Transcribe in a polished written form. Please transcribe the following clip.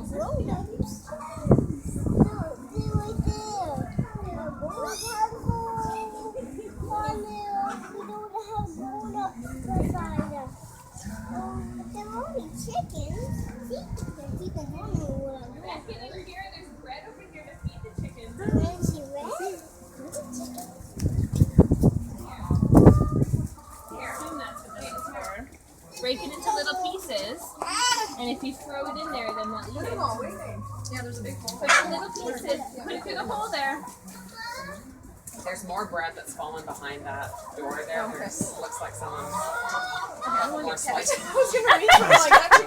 grown-ups. No, they're right there. They're grown-ups. We don't have grown-ups beside us. But they're only chickens. See? They're keeping hungry when I'm Back in over here, there's bread over here to feed the chickens. Where is she red? Where's the chicken? Assume that's what this is for. Break it into little pieces, and if you throw it in there, then they'll eat it. Yeah, there's a big hole. Put the little pieces, put it through the hole there. There's more bread that's fallen behind that door there. Okay. Looks like someone I more slices. was gonna reach for like that chicken